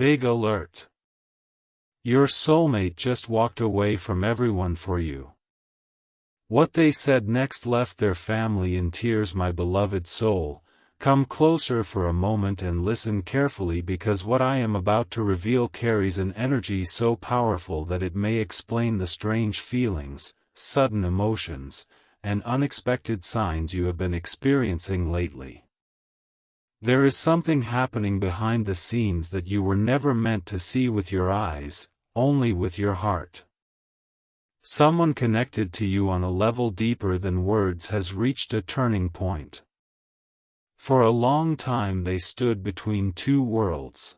Big alert. Your soulmate just walked away from everyone for you. What they said next left their family in tears. My beloved soul, come closer for a moment and listen carefully, because what I am about to reveal carries an energy so powerful that it may explain the strange feelings, sudden emotions, and unexpected signs you have been experiencing lately. There is something happening behind the scenes that you were never meant to see with your eyes, only with your heart. Someone connected to you on a level deeper than words has reached a turning point. For a long time they stood between two worlds.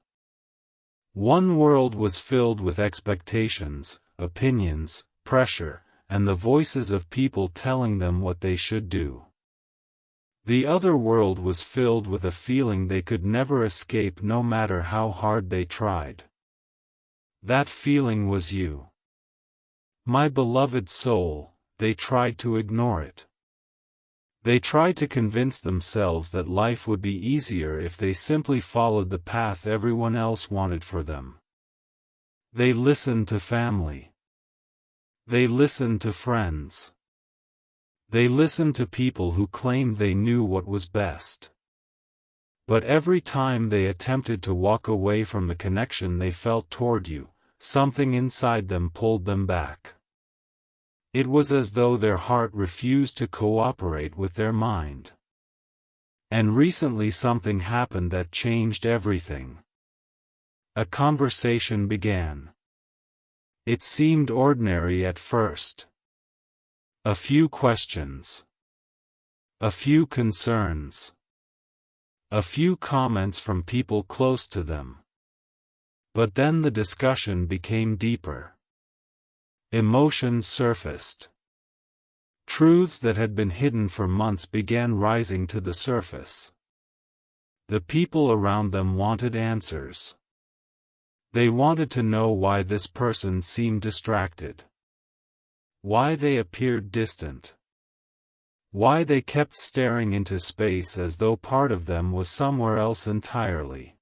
One world was filled with expectations, opinions, pressure, and the voices of people telling them what they should do. The other world was filled with a feeling they could never escape no matter how hard they tried. That feeling was you. My beloved soul, they tried to ignore it. They tried to convince themselves that life would be easier if they simply followed the path everyone else wanted for them. They listened to family. They listened to friends. They listened to people who claimed they knew what was best. But every time they attempted to walk away from the connection they felt toward you, something inside them pulled them back. It was as though their heart refused to cooperate with their mind. And recently something happened that changed everything. A conversation began. It seemed ordinary at first. A few questions. A few concerns. A few comments from people close to them. But then the discussion became deeper. Emotions surfaced. Truths that had been hidden for months began rising to the surface. The people around them wanted answers. They wanted to know why this person seemed distracted. Why they appeared distant. Why they kept staring into space as though part of them was somewhere else entirely.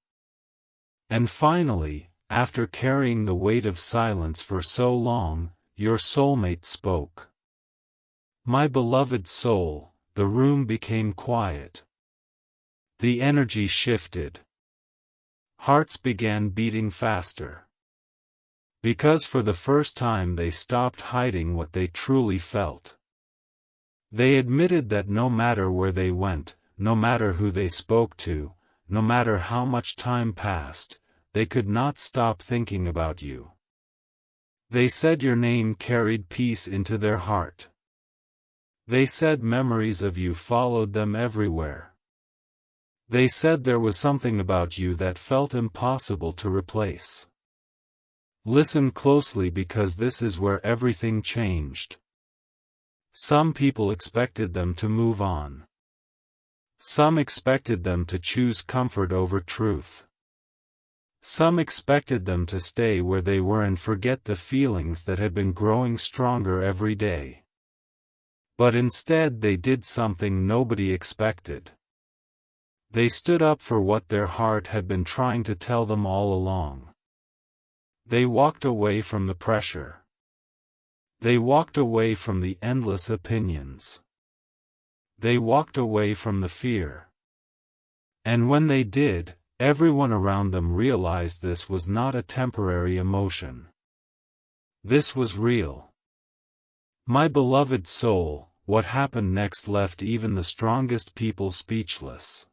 And finally, after carrying the weight of silence for so long, your soulmate spoke. My beloved soul, the room became quiet. The energy shifted. Hearts began beating faster. Because for the first time they stopped hiding what they truly felt. They admitted that no matter where they went, no matter who they spoke to, no matter how much time passed, they could not stop thinking about you. They said your name carried peace into their heart. They said memories of you followed them everywhere. They said there was something about you that felt impossible to replace. Listen closely, because this is where everything changed. Some people expected them to move on. Some expected them to choose comfort over truth. Some expected them to stay where they were and forget the feelings that had been growing stronger every day. But instead they did something nobody expected. They stood up for what their heart had been trying to tell them all along. They walked away from the pressure. They walked away from the endless opinions. They walked away from the fear. And when they did, everyone around them realized this was not a temporary emotion. This was real. My beloved soul, what happened next left even the strongest people speechless.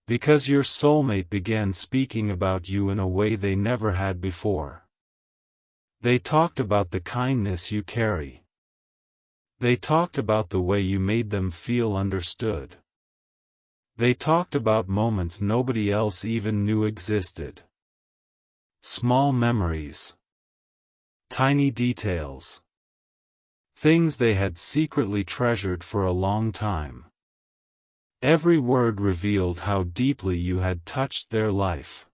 Because your soulmate began speaking about you in a way they never had before. They talked about the kindness you carry. They talked about the way you made them feel understood. They talked about moments nobody else even knew existed. Small memories. Tiny details. Things they had secretly treasured for a long time. Every word revealed how deeply you had touched their life.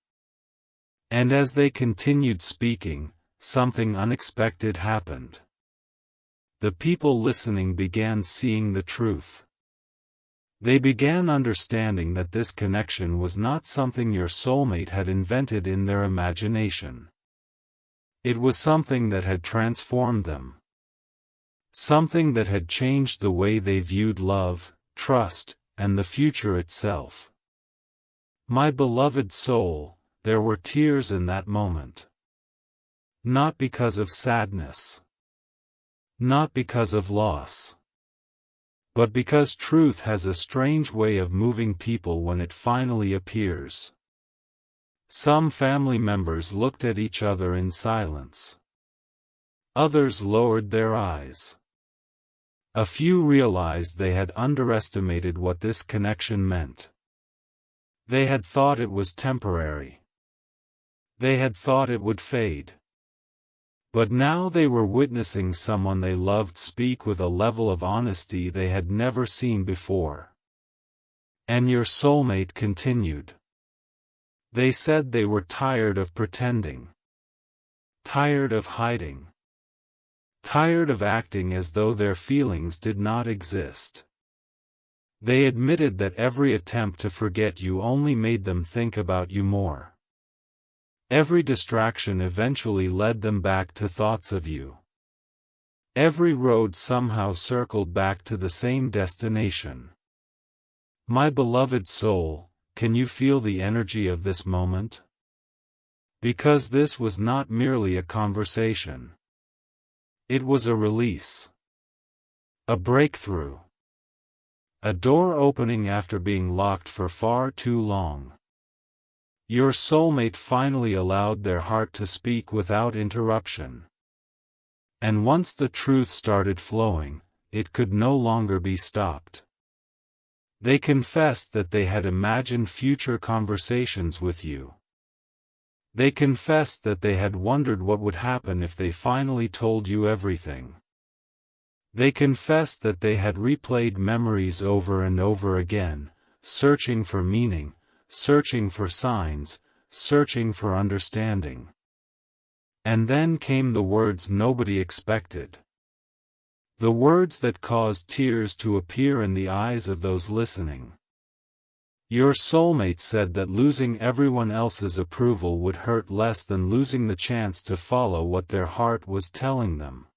And as they continued speaking, something unexpected happened. The people listening began seeing the truth. They began understanding that this connection was not something your soulmate had invented in their imagination. It was something that had transformed them. Something that had changed the way they viewed love, trust, and the future itself. My beloved soul, there were tears in that moment. Not because of sadness. Not because of loss. But because truth has a strange way of moving people when it finally appears. Some family members looked at each other in silence. Others lowered their eyes. A few realized they had underestimated what this connection meant. They had thought it was temporary. They had thought it would fade. But now they were witnessing someone they loved speak with a level of honesty they had never seen before. And your soulmate continued. They said they were tired of pretending. Tired of hiding. Tired of acting as though their feelings did not exist. They admitted that every attempt to forget you only made them think about you more. Every distraction eventually led them back to thoughts of you. Every road somehow circled back to the same destination. My beloved soul, can you feel the energy of this moment? Because this was not merely a conversation. It was a release. A breakthrough. A door opening after being locked for far too long. Your soulmate finally allowed their heart to speak without interruption. And once the truth started flowing, it could no longer be stopped. They confessed that they had imagined future conversations with you. They confessed that they had wondered what would happen if they finally told you everything. They confessed that they had replayed memories over and over again, searching for meaning, searching for signs, searching for understanding. And then came the words nobody expected. The words that caused tears to appear in the eyes of those listening. Your soulmate said that losing everyone else's approval would hurt less than losing the chance to follow what their heart was telling them.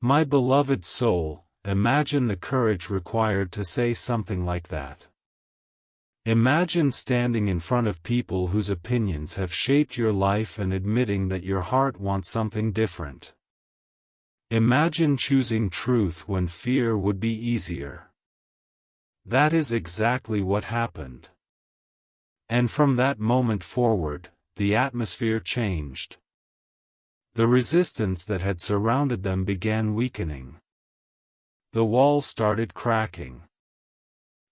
My beloved soul, imagine the courage required to say something like that. Imagine standing in front of people whose opinions have shaped your life and admitting that your heart wants something different. Imagine choosing truth when fear would be easier. That is exactly what happened. And from that moment forward, the atmosphere changed. The resistance that had surrounded them began weakening. The wall started cracking.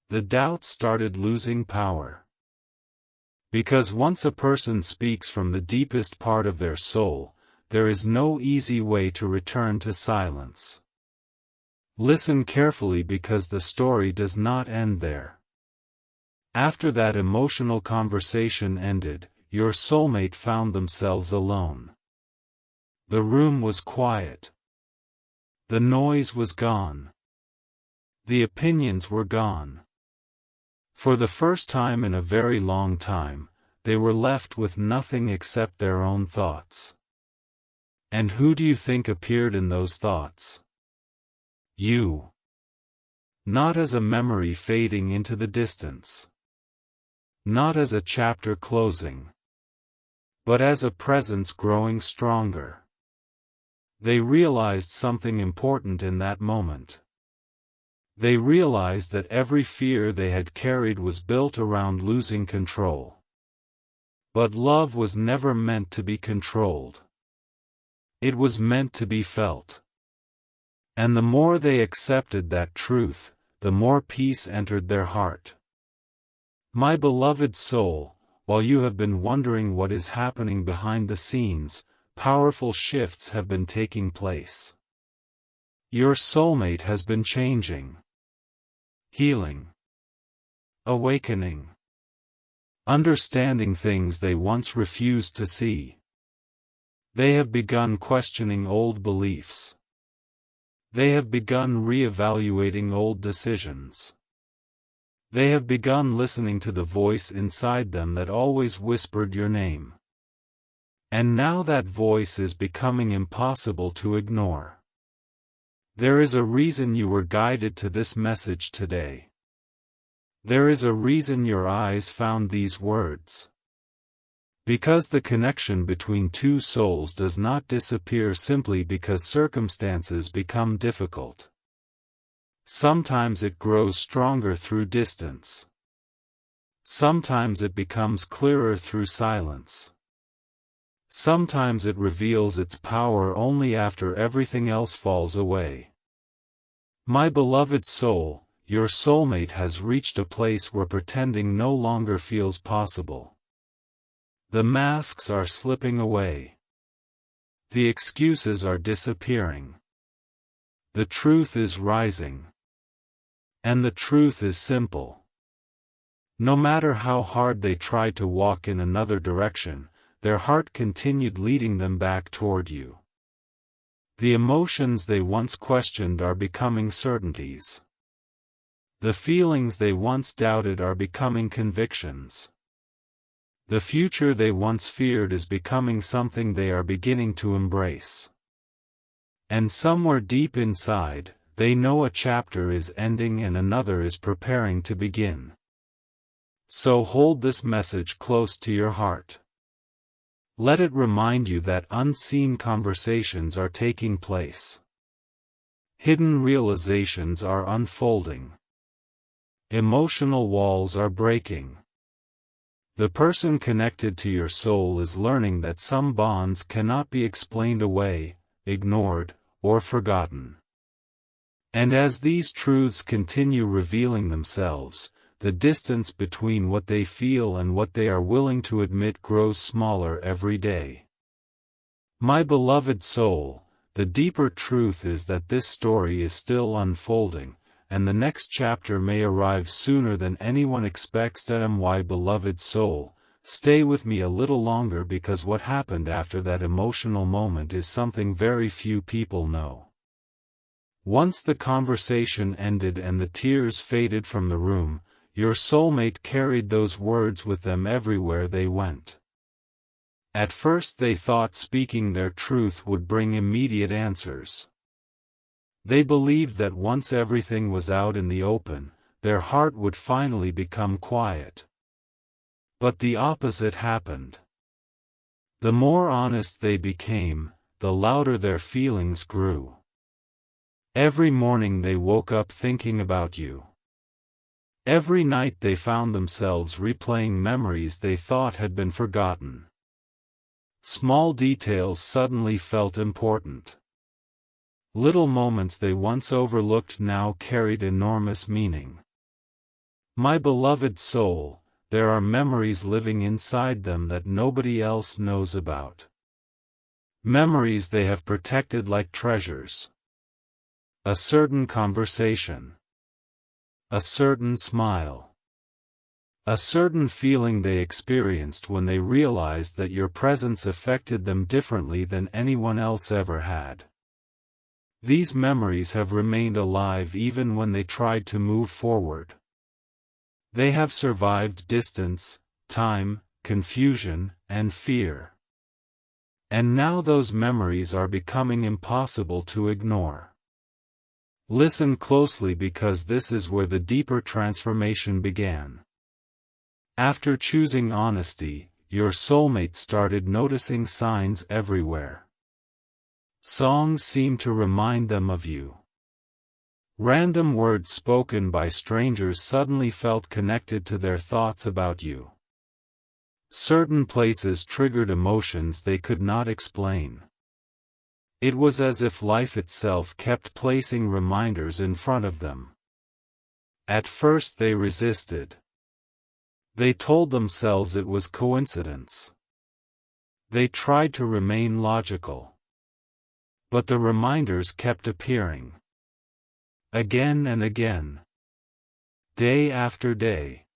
The doubt started losing power. Because once a person speaks from the deepest part of their soul, there is no easy way to return to silence. Listen carefully because the story does not end there. After that emotional conversation ended, your soulmate found themselves alone. The room was quiet. The noise was gone. The opinions were gone. For the first time in a very long time, they were left with nothing except their own thoughts. And who do you think appeared in those thoughts? You. Not as a memory fading into the distance. Not as a chapter closing. But as a presence growing stronger. They realized something important in that moment. They realized that every fear they had carried was built around losing control. But love was never meant to be controlled. It was meant to be felt. And the more they accepted that truth, the more peace entered their heart. My beloved soul, while you have been wondering what is happening behind the scenes, powerful shifts have been taking place. Your soulmate has been changing. Healing. Awakening. Understanding things they once refused to see. They have begun questioning old beliefs. They have begun re-evaluating old decisions. They have begun listening to the voice inside them that always whispered your name. And now that voice is becoming impossible to ignore. There is a reason you were guided to this message today. There is a reason your eyes found these words. Because the connection between two souls does not disappear simply because circumstances become difficult. Sometimes it grows stronger through distance. Sometimes it becomes clearer through silence. Sometimes it reveals its power only after everything else falls away. My beloved soul, your soulmate has reached a place where pretending no longer feels possible. The masks are slipping away. The excuses are disappearing. The truth is rising. And the truth is simple. No matter how hard they tried to walk in another direction, their heart continued leading them back toward you. The emotions they once questioned are becoming certainties. The feelings they once doubted are becoming convictions. The future they once feared is becoming something they are beginning to embrace. And somewhere deep inside, they know a chapter is ending and another is preparing to begin. So hold this message close to your heart. Let it remind you that unseen conversations are taking place. Hidden realizations are unfolding. Emotional walls are breaking. The person connected to your soul is learning that some bonds cannot be explained away, ignored, or forgotten. And as these truths continue revealing themselves, the distance between what they feel and what they are willing to admit grows smaller every day. My beloved soul, the deeper truth is that this story is still unfolding, and the next chapter may arrive sooner than anyone expects. My beloved soul, stay with me a little longer because what happened after that emotional moment is something very few people know. Once the conversation ended and the tears faded from the room, your soulmate carried those words with them everywhere they went. At first they thought speaking their truth would bring immediate answers. They believed that once everything was out in the open, their heart would finally become quiet. But the opposite happened. The more honest they became, the louder their feelings grew. Every morning they woke up thinking about you. Every night they found themselves replaying memories they thought had been forgotten. Small details suddenly felt important. Little moments they once overlooked now carried enormous meaning. My beloved soul, there are memories living inside them that nobody else knows about. Memories they have protected like treasures. A certain conversation. A certain smile. A certain feeling they experienced when they realized that your presence affected them differently than anyone else ever had. These memories have remained alive even when they tried to move forward. They have survived distance, time, confusion, and fear. And now those memories are becoming impossible to ignore. Listen closely because this is where the deeper transformation began. After choosing honesty, your soulmate started noticing signs everywhere. Songs seemed to remind them of you. Random words spoken by strangers suddenly felt connected to their thoughts about you. Certain places triggered emotions they could not explain. It was as if life itself kept placing reminders in front of them. At first they resisted. They told themselves it was coincidence. They tried to remain logical. But the reminders kept appearing. Again and again. Day after day.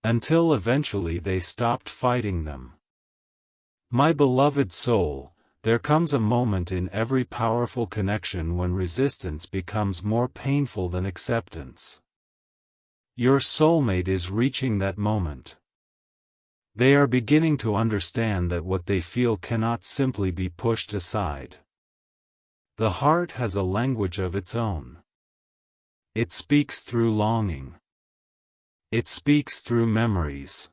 Until eventually they stopped fighting them. My beloved soul, there comes a moment in every powerful connection when resistance becomes more painful than acceptance. Your soulmate is reaching that moment. They are beginning to understand that what they feel cannot simply be pushed aside. The heart has a language of its own. It speaks through longing. It speaks through memories.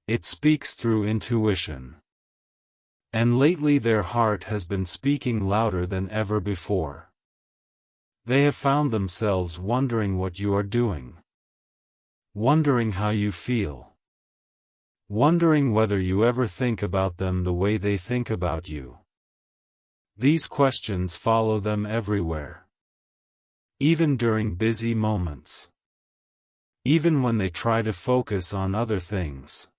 It speaks through intuition. And lately their heart has been speaking louder than ever before. They have found themselves wondering what you are doing. Wondering how you feel. Wondering whether you ever think about them the way they think about you. These questions follow them everywhere. Even during busy moments. Even when they try to focus on other things.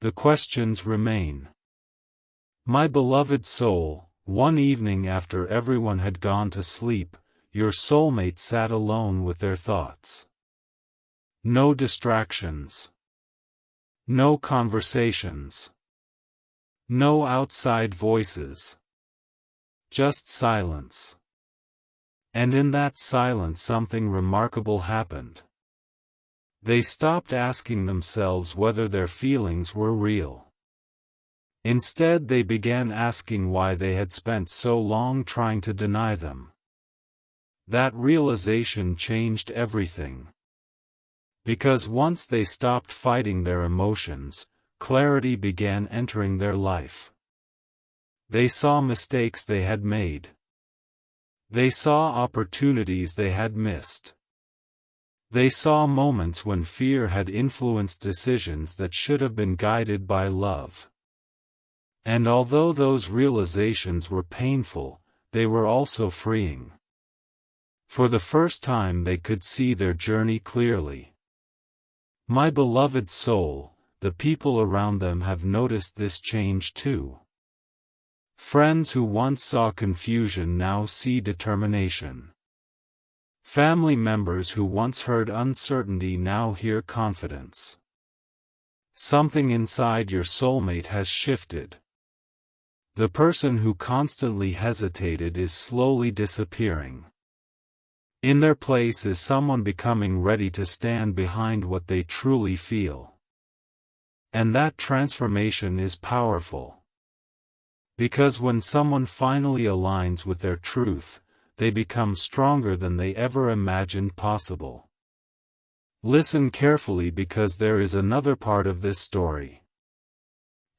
The questions remain. My beloved soul, one evening after everyone had gone to sleep, your soulmate sat alone with their thoughts. No distractions. No conversations. No outside voices. Just silence. And in that silence something remarkable happened. They stopped asking themselves whether their feelings were real. Instead they began asking why they had spent so long trying to deny them. That realization changed everything. Because once they stopped fighting their emotions, clarity began entering their life. They saw mistakes they had made. They saw opportunities they had missed. They saw moments when fear had influenced decisions that should have been guided by love. And although those realizations were painful, they were also freeing. For the first time they could see their journey clearly. My beloved soul, the people around them have noticed this change too. Friends who once saw confusion now see determination. Family members who once heard uncertainty now hear confidence. Something inside your soulmate has shifted. The person who constantly hesitated is slowly disappearing. In their place is someone becoming ready to stand behind what they truly feel. And that transformation is powerful. Because when someone finally aligns with their truth, they become stronger than they ever imagined possible. Listen carefully because there is another part of this story.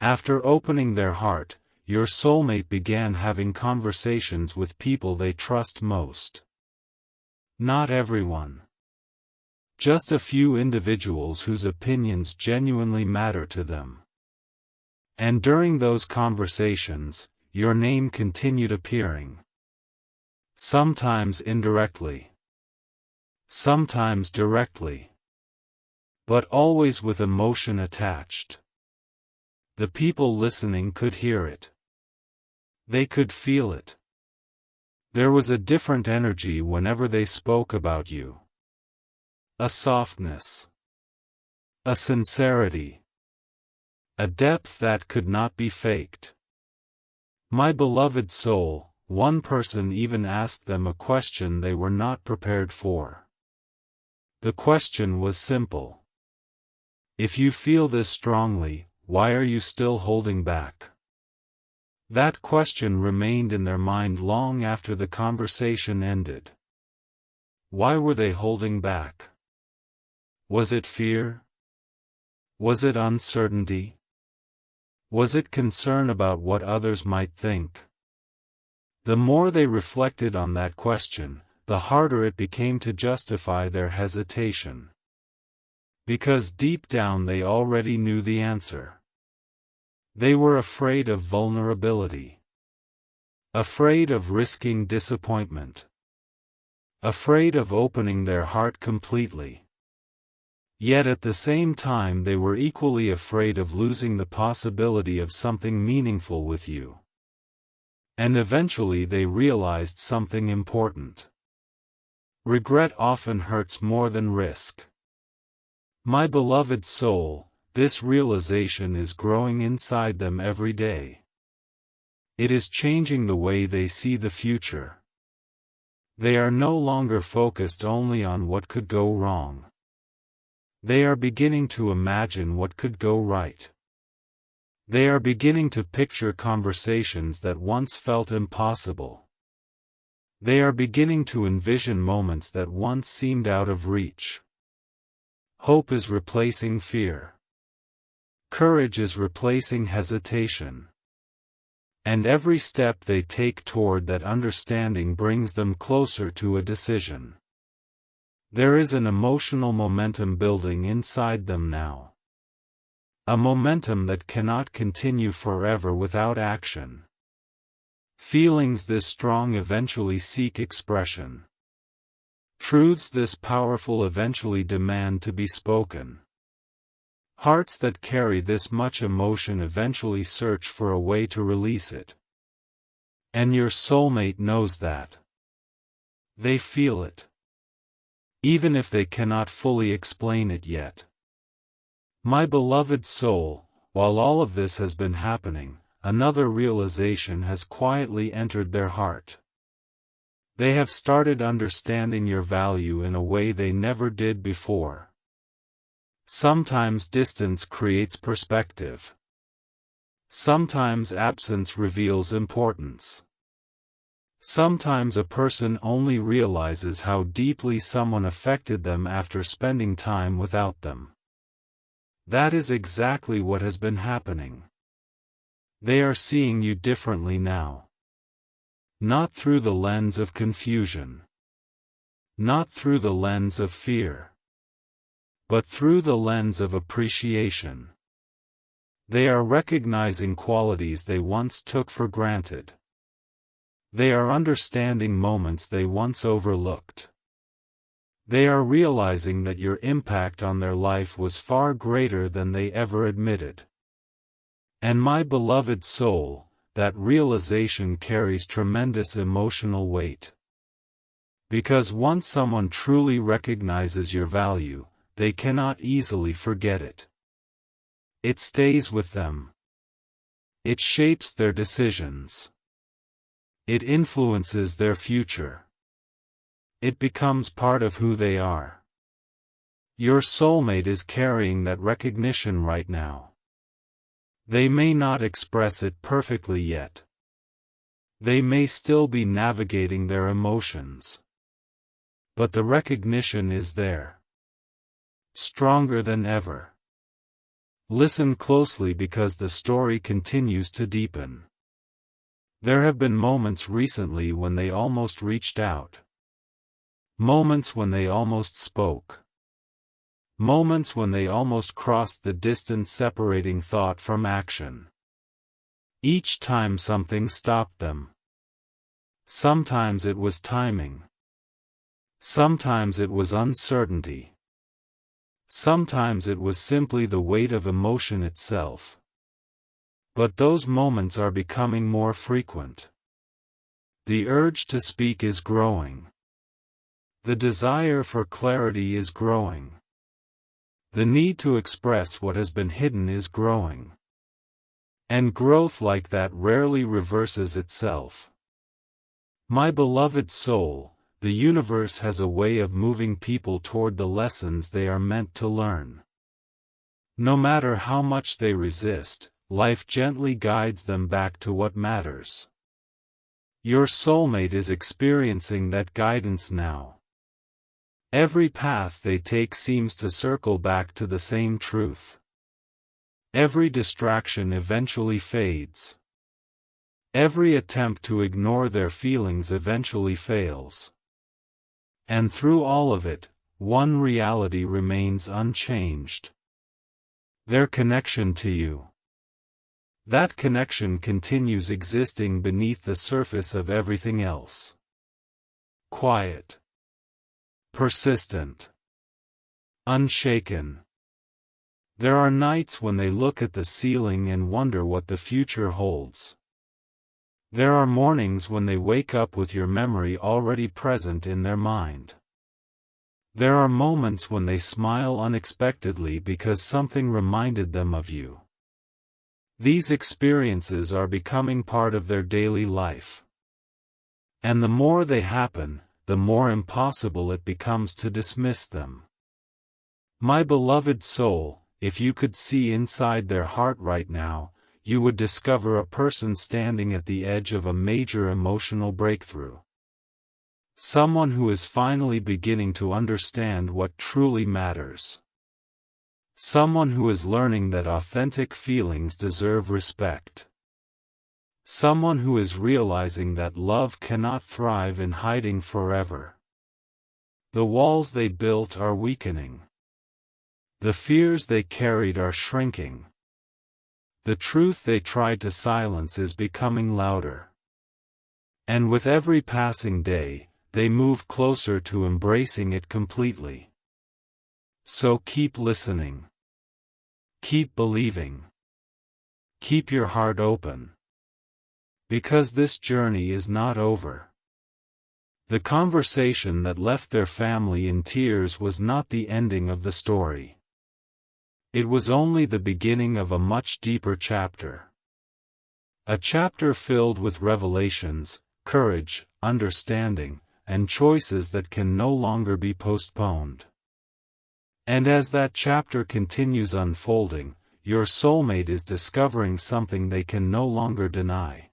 After opening their heart, your soulmate began having conversations with people they trust most. Not everyone. Just a few individuals whose opinions genuinely matter to them. And during those conversations, your name continued appearing. Sometimes indirectly. Sometimes directly. But always with emotion attached. The people listening could hear it. They could feel it. There was a different energy whenever they spoke about you. A softness. A sincerity. A depth that could not be faked. My beloved soul, one person even asked them a question they were not prepared for. The question was simple. If you feel this strongly, why are you still holding back? That question remained in their mind long after the conversation ended. Why were they holding back? Was it fear? Was it uncertainty? Was it concern about what others might think? The more they reflected on that question, the harder it became to justify their hesitation. Because deep down they already knew the answer. They were afraid of vulnerability. Afraid of risking disappointment. Afraid of opening their heart completely. Yet at the same time they were equally afraid of losing the possibility of something meaningful with you. And eventually they realized something important. Regret often hurts more than risk. My beloved soul, this realization is growing inside them every day. It is changing the way they see the future. They are no longer focused only on what could go wrong. They are beginning to imagine what could go right. They are beginning to picture conversations that once felt impossible. They are beginning to envision moments that once seemed out of reach. Hope is replacing fear. Courage is replacing hesitation. And every step they take toward that understanding brings them closer to a decision. There is an emotional momentum building inside them now. A momentum that cannot continue forever without action. Feelings this strong eventually seek expression. Truths this powerful eventually demand to be spoken. Hearts that carry this much emotion eventually search for a way to release it. And your soulmate knows that. They feel it. Even if they cannot fully explain it yet. My beloved soul, while all of this has been happening, another realization has quietly entered their heart. They have started understanding your value in a way they never did before. Sometimes distance creates perspective. Sometimes absence reveals importance. Sometimes a person only realizes how deeply someone affected them after spending time without them. That is exactly what has been happening. They are seeing you differently now. Not through the lens of confusion. Not through the lens of fear. But through the lens of appreciation. They are recognizing qualities they once took for granted. They are understanding moments they once overlooked. They are realizing that your impact on their life was far greater than they ever admitted. And my beloved soul, that realization carries tremendous emotional weight. Because once someone truly recognizes your value, they cannot easily forget it. It stays with them. It shapes their decisions. It influences their future. It becomes part of who they are. Your soulmate is carrying that recognition right now. They may not express it perfectly yet. They may still be navigating their emotions. But the recognition is there. Stronger than ever. Listen closely because the story continues to deepen. There have been moments recently when they almost reached out. Moments when they almost spoke. Moments when they almost crossed the distance separating thought from action. Each time something stopped them. Sometimes it was timing. Sometimes it was uncertainty. Sometimes it was simply the weight of emotion itself. But those moments are becoming more frequent. The urge to speak is growing. The desire for clarity is growing. The need to express what has been hidden is growing. And growth like that rarely reverses itself. My beloved soul, the universe has a way of moving people toward the lessons they are meant to learn. No matter how much they resist, life gently guides them back to what matters. Your soulmate is experiencing that guidance now. Every path they take seems to circle back to the same truth. Every distraction eventually fades. Every attempt to ignore their feelings eventually fails. And through all of it, one reality remains unchanged. Their connection to you. That connection continues existing beneath the surface of everything else. Quiet. Persistent. Unshaken. There are nights when they look at the ceiling and wonder what the future holds. There are mornings when they wake up with your memory already present in their mind. There are moments when they smile unexpectedly because something reminded them of you. These experiences are becoming part of their daily life. And the more they happen, the more impossible it becomes to dismiss them. My beloved soul, if you could see inside their heart right now, you would discover a person standing at the edge of a major emotional breakthrough. Someone who is finally beginning to understand what truly matters. Someone who is learning that authentic feelings deserve respect. Someone who is realizing that love cannot thrive in hiding forever. The walls they built are weakening. The fears they carried are shrinking. The truth they tried to silence is becoming louder. And with every passing day, they move closer to embracing it completely. So keep listening. Keep believing. Keep your heart open. Because this journey is not over. The conversation that left their family in tears was not the ending of the story. It was only the beginning of a much deeper chapter. A chapter filled with revelations, courage, understanding, and choices that can no longer be postponed. And as that chapter continues unfolding, your soulmate is discovering something they can no longer deny.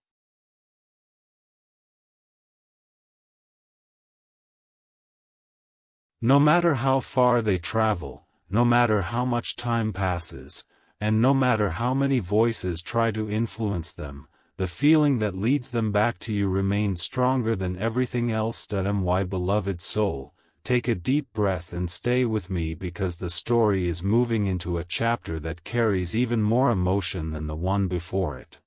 No matter how far they travel, no matter how much time passes, and no matter how many voices try to influence them, the feeling that leads them back to you remains stronger than everything else. My beloved soul, take a deep breath and stay with me, because the story is moving into a chapter that carries even more emotion than the one before it.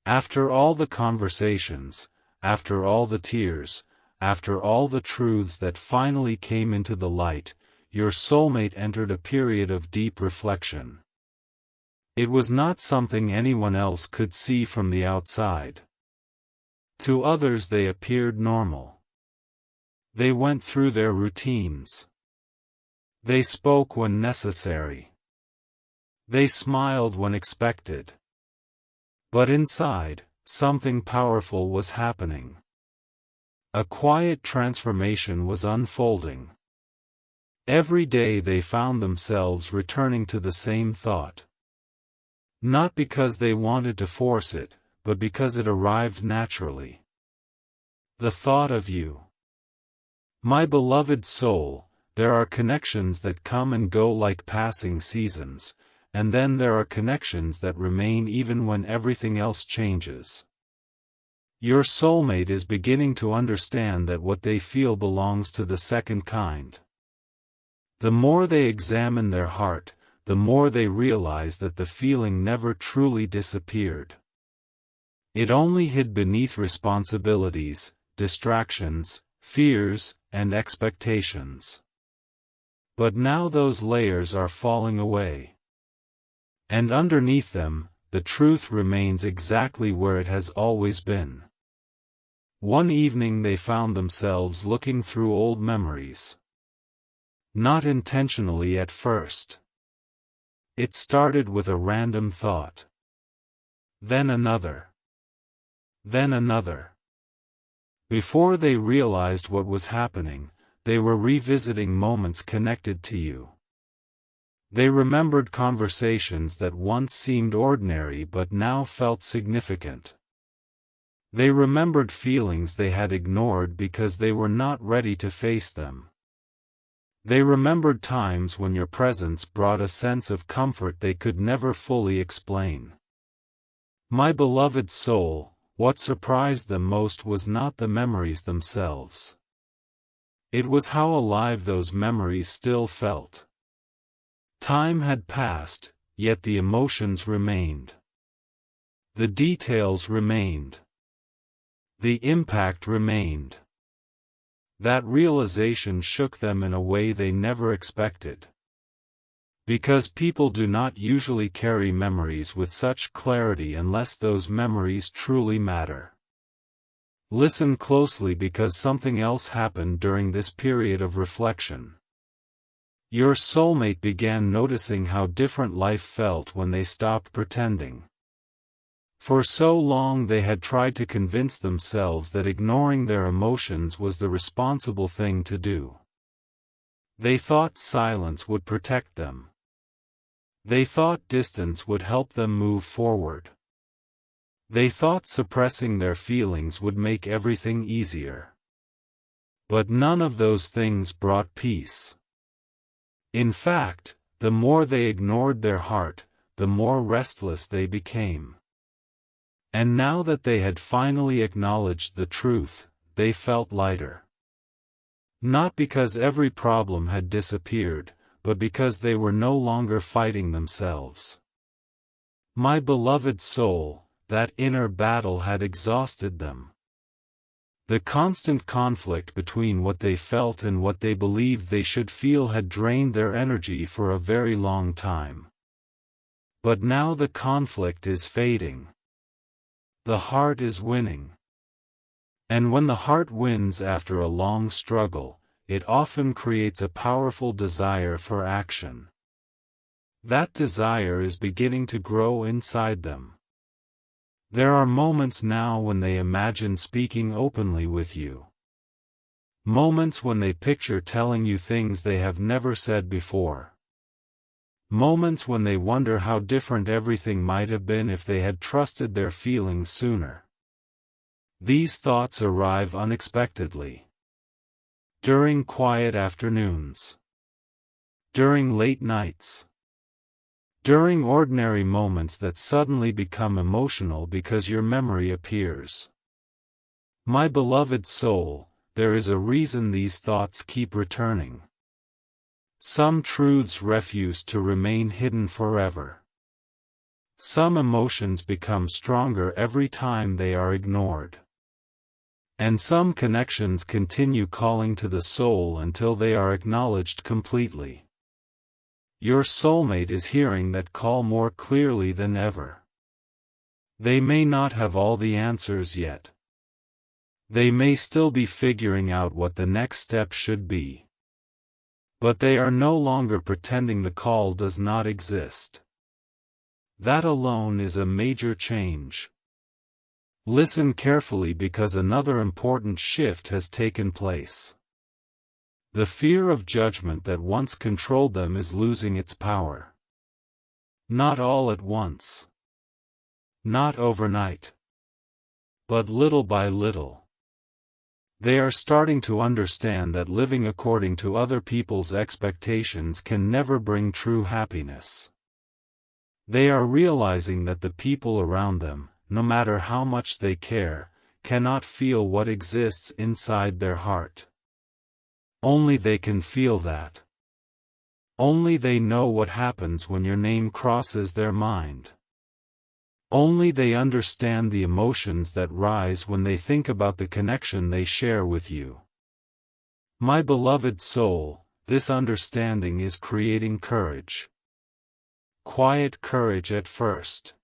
After all the conversations, after all the tears, after all the truths that finally came into the light, your soulmate entered a period of deep reflection. It was not something anyone else could see from the outside. To others they appeared normal. They went through their routines. They spoke when necessary. They smiled when expected. But inside, something powerful was happening. A quiet transformation was unfolding. Every day they found themselves returning to the same thought. Not because they wanted to force it, but because it arrived naturally. The thought of you. My beloved soul, there are connections that come and go like passing seasons, and then there are connections that remain even when everything else changes. Your soulmate is beginning to understand that what they feel belongs to the second kind. The more they examine their heart, the more they realize that the feeling never truly disappeared. It only hid beneath responsibilities, distractions, fears, and expectations. But now those layers are falling away. And underneath them, the truth remains exactly where it has always been. One evening they found themselves looking through old memories. Not intentionally at first. It started with a random thought. Then another. Then another. Before they realized what was happening, they were revisiting moments connected to you. They remembered conversations that once seemed ordinary but now felt significant. They remembered feelings they had ignored because they were not ready to face them. They remembered times when your presence brought a sense of comfort they could never fully explain. My beloved soul, what surprised them most was not the memories themselves. It was how alive those memories still felt. Time had passed, yet the emotions remained. The details remained. The impact remained. That realization shook them in a way they never expected. Because people do not usually carry memories with such clarity unless those memories truly matter. Listen closely, because something else happened during this period of reflection. Your soulmate began noticing how different life felt when they stopped pretending. For so long they had tried to convince themselves that ignoring their emotions was the responsible thing to do. They thought silence would protect them. They thought distance would help them move forward. They thought suppressing their feelings would make everything easier. But none of those things brought peace. In fact, the more they ignored their heart, the more restless they became. And now that they had finally acknowledged the truth, they felt lighter. Not because every problem had disappeared, but because they were no longer fighting themselves. My beloved soul, that inner battle had exhausted them. The constant conflict between what they felt and what they believed they should feel had drained their energy for a very long time. But now the conflict is fading. The heart is winning. And when the heart wins after a long struggle, it often creates a powerful desire for action. That desire is beginning to grow inside them. There are moments now when they imagine speaking openly with you. Moments when they picture telling you things they have never said before. Moments when they wonder how different everything might have been if they had trusted their feelings sooner. These thoughts arrive unexpectedly. During quiet afternoons. During late nights. During ordinary moments that suddenly become emotional because your memory appears. My beloved soul, there is a reason these thoughts keep returning. Some truths refuse to remain hidden forever. Some emotions become stronger every time they are ignored. And some connections continue calling to the soul until they are acknowledged completely. Your soulmate is hearing that call more clearly than ever. They may not have all the answers yet. They may still be figuring out what the next step should be. But they are no longer pretending the call does not exist. That alone is a major change. Listen carefully because another important shift has taken place. The fear of judgment that once controlled them is losing its power. Not all at once. Not overnight. But little by little. They are starting to understand that living according to other people's expectations can never bring true happiness. They are realizing that the people around them, no matter how much they care, cannot feel what exists inside their heart. Only they can feel that. Only they know what happens when your name crosses their mind. Only they understand the emotions that rise when they think about the connection they share with you. My beloved soul, this understanding is creating courage. Quiet courage at first.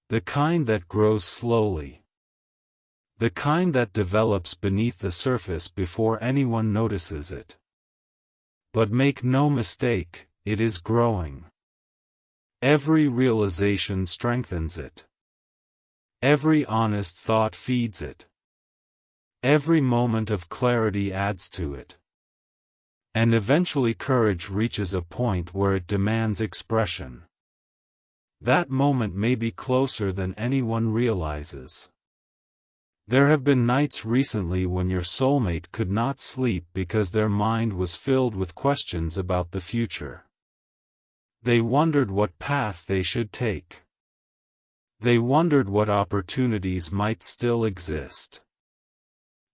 The kind that grows slowly. The kind that develops beneath the surface before anyone notices it. But make no mistake, it is growing. Every realization strengthens it. Every honest thought feeds it. Every moment of clarity adds to it. And eventually courage reaches a point where it demands expression. That moment may be closer than anyone realizes. There have been nights recently when your soulmate could not sleep because their mind was filled with questions about the future. They wondered what path they should take. They wondered what opportunities might still exist.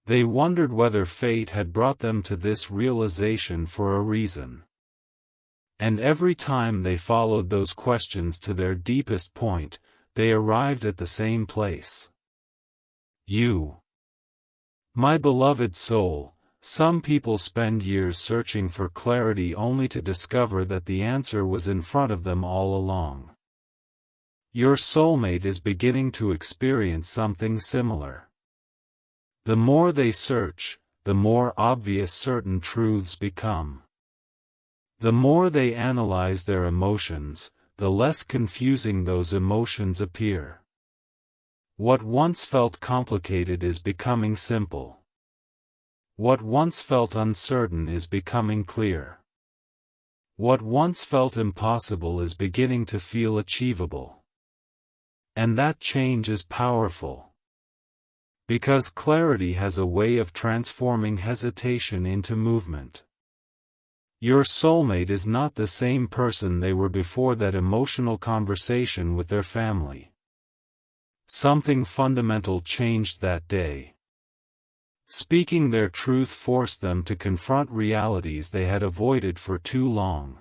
They wondered whether fate had brought them to this realization for a reason. And every time they followed those questions to their deepest point, they arrived at the same place. You. My beloved soul, some people spend years searching for clarity only to discover that the answer was in front of them all along. Your soulmate is beginning to experience something similar. The more they search, the more obvious certain truths become. The more they analyze their emotions, the less confusing those emotions appear. What once felt complicated is becoming simple. What once felt uncertain is becoming clear. What once felt impossible is beginning to feel achievable. And that change is powerful. Because clarity has a way of transforming hesitation into movement. Your soulmate is not the same person they were before that emotional conversation with their family. Something fundamental changed that day. Speaking their truth forced them to confront realities they had avoided for too long.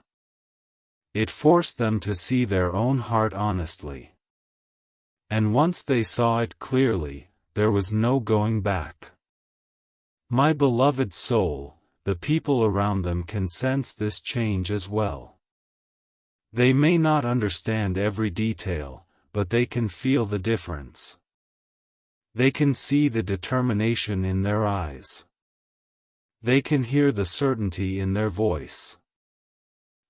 It forced them to see their own heart honestly. And once they saw it clearly, there was no going back. My beloved soul, the people around them can sense this change as well. They may not understand every detail, but they can feel the difference. They can see the determination in their eyes. They can hear the certainty in their voice.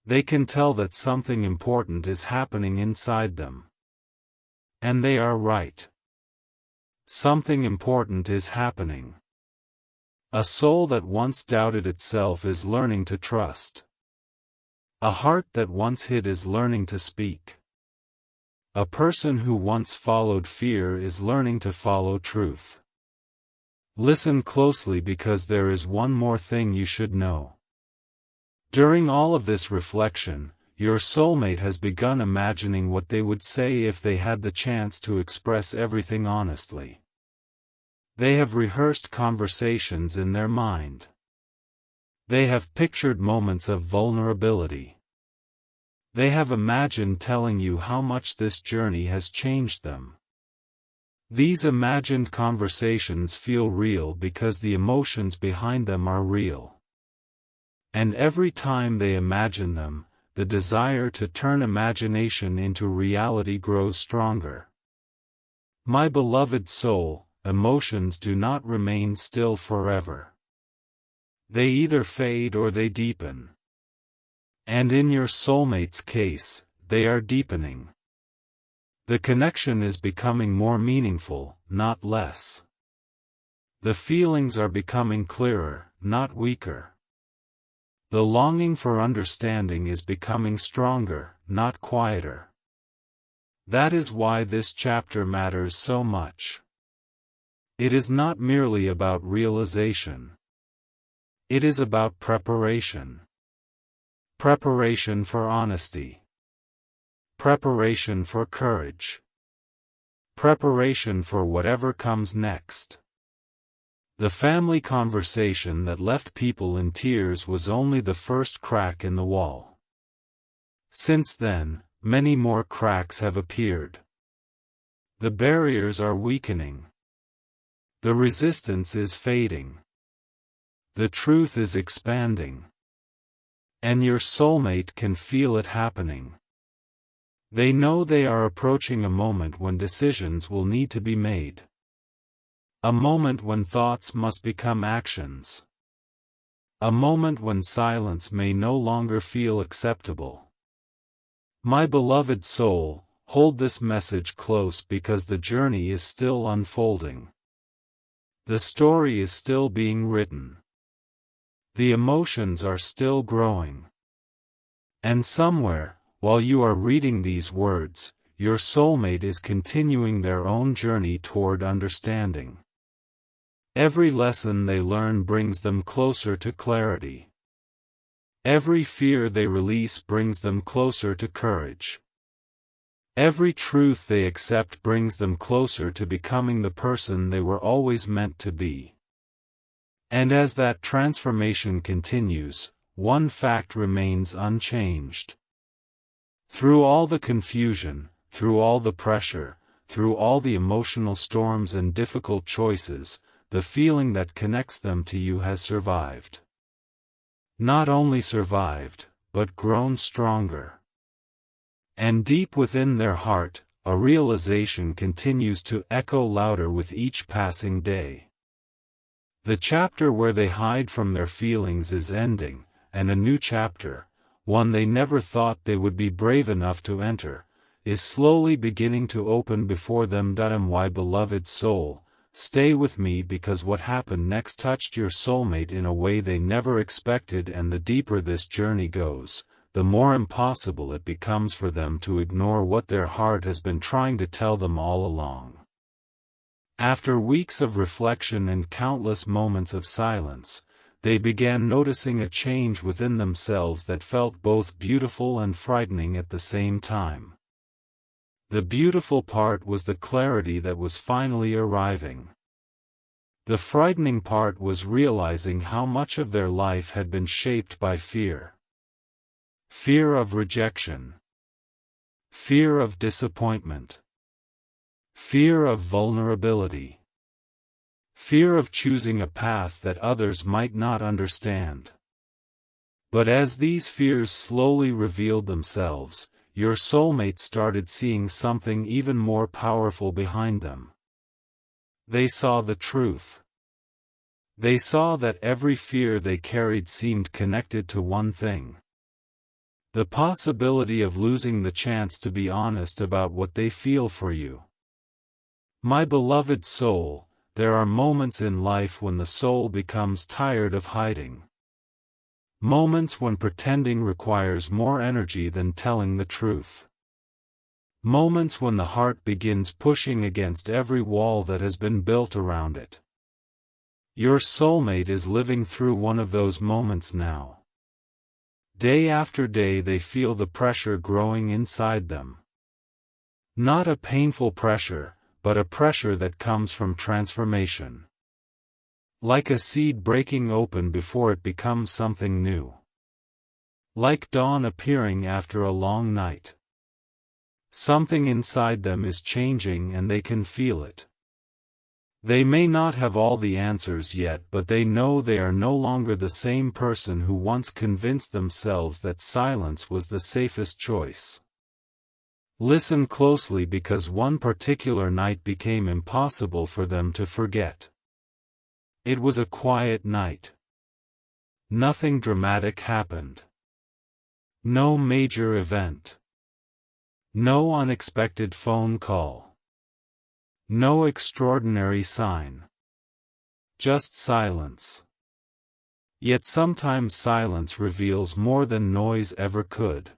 They can tell that something important is happening inside them. And they are right. Something important is happening. A soul that once doubted itself is learning to trust. A heart that once hid is learning to speak. A person who once followed fear is learning to follow truth. Listen closely because there is one more thing you should know. During all of this reflection, your soulmate has begun imagining what they would say if they had the chance to express everything honestly. They have rehearsed conversations in their mind. They have pictured moments of vulnerability. They have imagined telling you how much this journey has changed them. These imagined conversations feel real because the emotions behind them are real. And every time they imagine them, the desire to turn imagination into reality grows stronger. My beloved soul, emotions do not remain still forever. They either fade or they deepen. And in your soulmate's case, they are deepening. The connection is becoming more meaningful, not less. The feelings are becoming clearer, not weaker. The longing for understanding is becoming stronger, not quieter. That is why this chapter matters so much. It is not merely about realization. It is about preparation. Preparation for honesty. Preparation for courage. Preparation for whatever comes next. The family conversation that left people in tears was only the first crack in the wall. Since then, many more cracks have appeared. The barriers are weakening. The resistance is fading. The truth is expanding. And your soulmate can feel it happening. They know they are approaching a moment when decisions will need to be made. A moment when thoughts must become actions. A moment when silence may no longer feel acceptable. My beloved soul, hold this message close because the journey is still unfolding. The story is still being written. The emotions are still growing. And somewhere, while you are reading these words, your soulmate is continuing their own journey toward understanding. Every lesson they learn brings them closer to clarity. Every fear they release brings them closer to courage. Every truth they accept brings them closer to becoming the person they were always meant to be. And as that transformation continues, one fact remains unchanged. Through all the confusion, through all the pressure, through all the emotional storms and difficult choices, the feeling that connects them to you has survived. Not only survived, but grown stronger. And deep within their heart, a realization continues to echo louder with each passing day. The chapter where they hide from their feelings is ending, and a new chapter, one they never thought they would be brave enough to enter, is slowly beginning to open before them. My beloved soul, stay with me, because what happened next touched your soulmate in a way they never expected, and the deeper this journey goes, the more impossible it becomes for them to ignore what their heart has been trying to tell them all along. After weeks of reflection and countless moments of silence, they began noticing a change within themselves that felt both beautiful and frightening at the same time. The beautiful part was the clarity that was finally arriving. The frightening part was realizing how much of their life had been shaped by fear. Fear of rejection. Fear of disappointment. Fear of vulnerability. Fear of choosing a path that others might not understand. But as these fears slowly revealed themselves, your soulmate started seeing something even more powerful behind them. They saw the truth. They saw that every fear they carried seemed connected to one thing: the possibility of losing the chance to be honest about what they feel for you. My beloved soul, there are moments in life when the soul becomes tired of hiding. Moments when pretending requires more energy than telling the truth. Moments when the heart begins pushing against every wall that has been built around it. Your soulmate is living through one of those moments now. Day after day they feel the pressure growing inside them. Not a painful pressure, but a pressure that comes from transformation. Like a seed breaking open before it becomes something new. Like dawn appearing after a long night. Something inside them is changing and they can feel it. They may not have all the answers yet, but they know they are no longer the same person who once convinced themselves that silence was the safest choice. Listen closely, because one particular night became impossible for them to forget. It was a quiet night. Nothing dramatic happened. No major event. No unexpected phone call. No extraordinary sign. Just silence. Yet sometimes silence reveals more than noise ever could.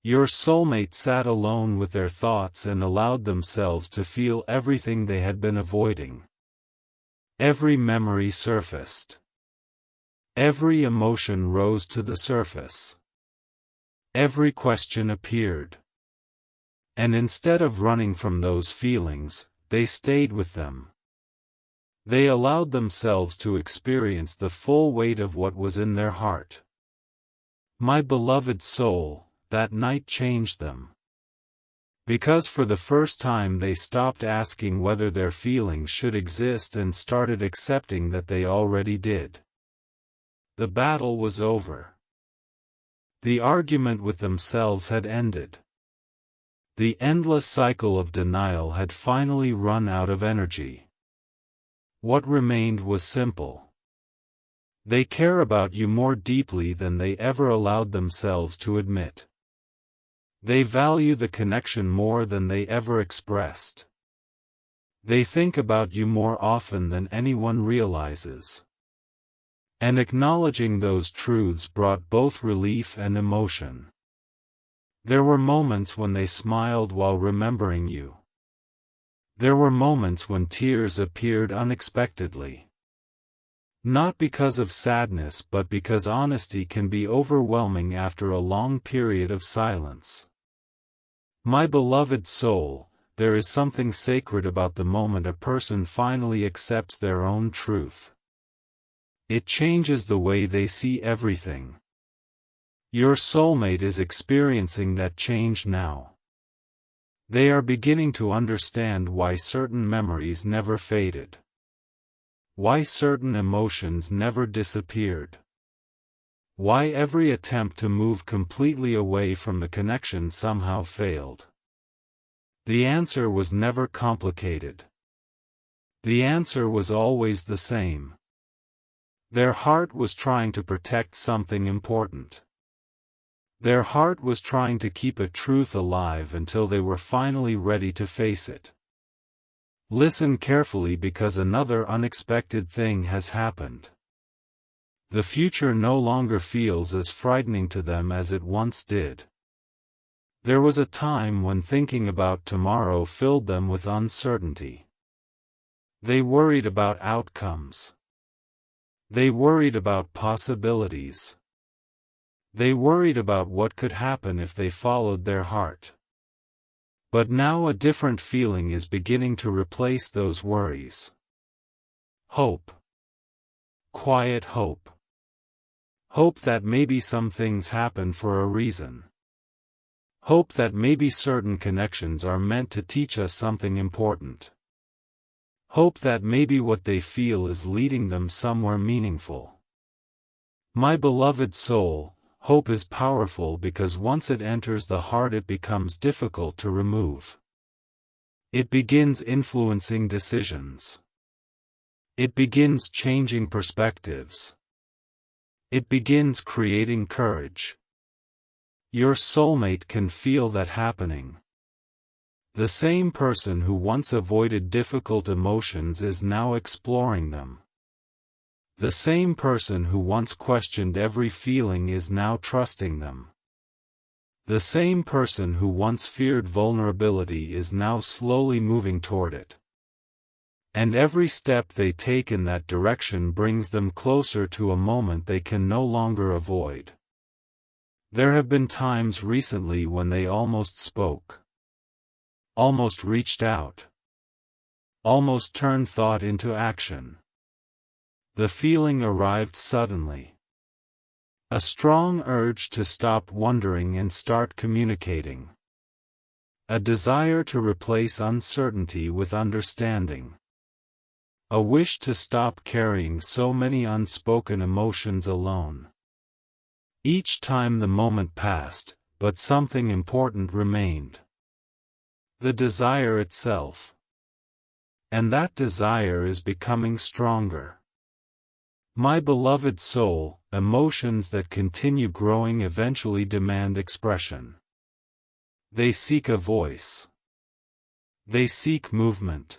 Your soulmate sat alone with their thoughts and allowed themselves to feel everything they had been avoiding. Every memory surfaced. Every emotion rose to the surface. Every question appeared. And instead of running from those feelings, they stayed with them. They allowed themselves to experience the full weight of what was in their heart. My beloved soul, that night changed them. Because for the first time they stopped asking whether their feelings should exist and started accepting that they already did. The battle was over. The argument with themselves had ended. The endless cycle of denial had finally run out of energy. What remained was simple. They care about you more deeply than they ever allowed themselves to admit. They value the connection more than they ever expressed. They think about you more often than anyone realizes. And acknowledging those truths brought both relief and emotion. There were moments when they smiled while remembering you. There were moments when tears appeared unexpectedly. Not because of sadness, but because honesty can be overwhelming after a long period of silence. My beloved soul, there is something sacred about the moment a person finally accepts their own truth. It changes the way they see everything. Your soulmate is experiencing that change now. They are beginning to understand why certain memories never faded. Why certain emotions never disappeared. Why every attempt to move completely away from the connection somehow failed. The answer was never complicated. The answer was always the same. Their heart was trying to protect something important. Their heart was trying to keep a truth alive until they were finally ready to face it. Listen carefully because another unexpected thing has happened. The future no longer feels as frightening to them as it once did. There was a time when thinking about tomorrow filled them with uncertainty. They worried about outcomes. They worried about possibilities. They worried about what could happen if they followed their heart. But now a different feeling is beginning to replace those worries. Hope. Quiet hope. Hope that maybe some things happen for a reason. Hope that maybe certain connections are meant to teach us something important. Hope that maybe what they feel is leading them somewhere meaningful. My beloved soul, hope is powerful because once it enters the heart it becomes difficult to remove. It begins influencing decisions. It begins changing perspectives. It begins creating courage. Your soulmate can feel that happening. The same person who once avoided difficult emotions is now exploring them. The same person who once questioned every feeling is now trusting them. The same person who once feared vulnerability is now slowly moving toward it. And every step they take in that direction brings them closer to a moment they can no longer avoid. There have been times recently when they almost spoke. Almost reached out. Almost turned thought into action. The feeling arrived suddenly. A strong urge to stop wondering and start communicating. A desire to replace uncertainty with understanding. A wish to stop carrying so many unspoken emotions alone. Each time the moment passed, but something important remained. The desire itself. And that desire is becoming stronger. My beloved soul, emotions that continue growing eventually demand expression. They seek a voice. They seek movement.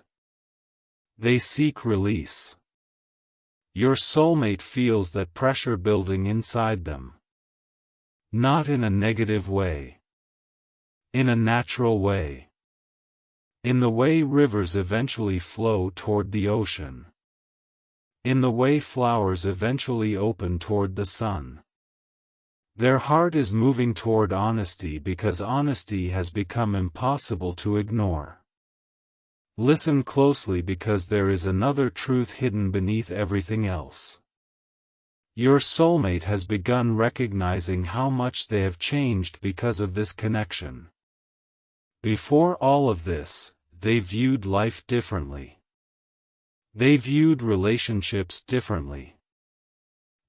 They seek release. Your soulmate feels that pressure building inside them. Not in a negative way. In a natural way. In the way rivers eventually flow toward the ocean. In the way flowers eventually open toward the sun. Their heart is moving toward honesty because honesty has become impossible to ignore. Listen closely because there is another truth hidden beneath everything else. Your soulmate has begun recognizing how much they have changed because of this connection. Before all of this, they viewed life differently. They viewed relationships differently.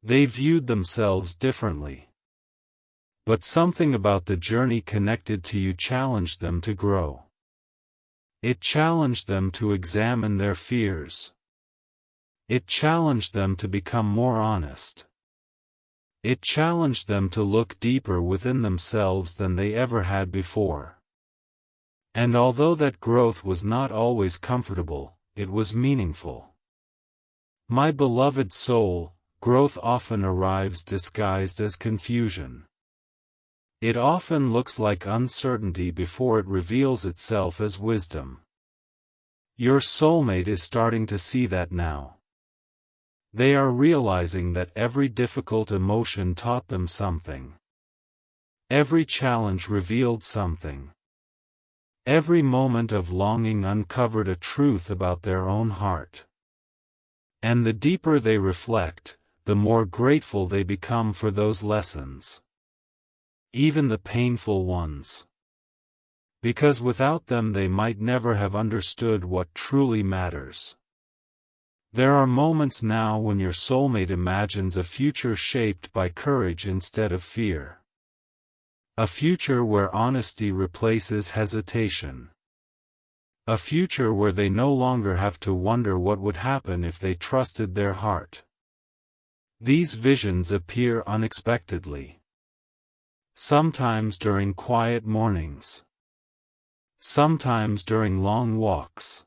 They viewed themselves differently. But something about the journey connected to you challenged them to grow. It challenged them to examine their fears. It challenged them to become more honest. It challenged them to look deeper within themselves than they ever had before. And although that growth was not always comfortable, it was meaningful. My beloved soul, growth often arrives disguised as confusion. It often looks like uncertainty before it reveals itself as wisdom. Your soulmate is starting to see that now. They are realizing that every difficult emotion taught them something. Every challenge revealed something. Every moment of longing uncovered a truth about their own heart. And the deeper they reflect, the more grateful they become for those lessons. Even the painful ones. Because without them they might never have understood what truly matters. There are moments now when your soulmate imagines a future shaped by courage instead of fear. A future where honesty replaces hesitation. A future where they no longer have to wonder what would happen if they trusted their heart. These visions appear unexpectedly. sometimes during quiet mornings, sometimes during long walks,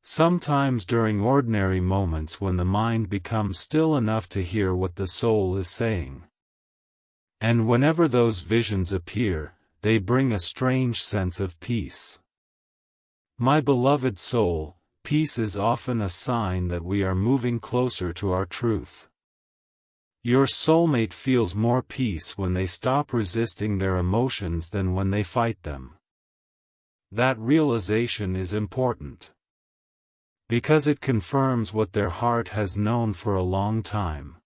sometimes during ordinary moments when the mind becomes still enough to hear what the soul is saying. And whenever those visions appear, they bring a strange sense of peace. My beloved soul, peace is often a sign that we are moving closer to our truth. Your soulmate feels more peace when they stop resisting their emotions than when they fight them. That realization is important, because it confirms what their heart has known for a long time.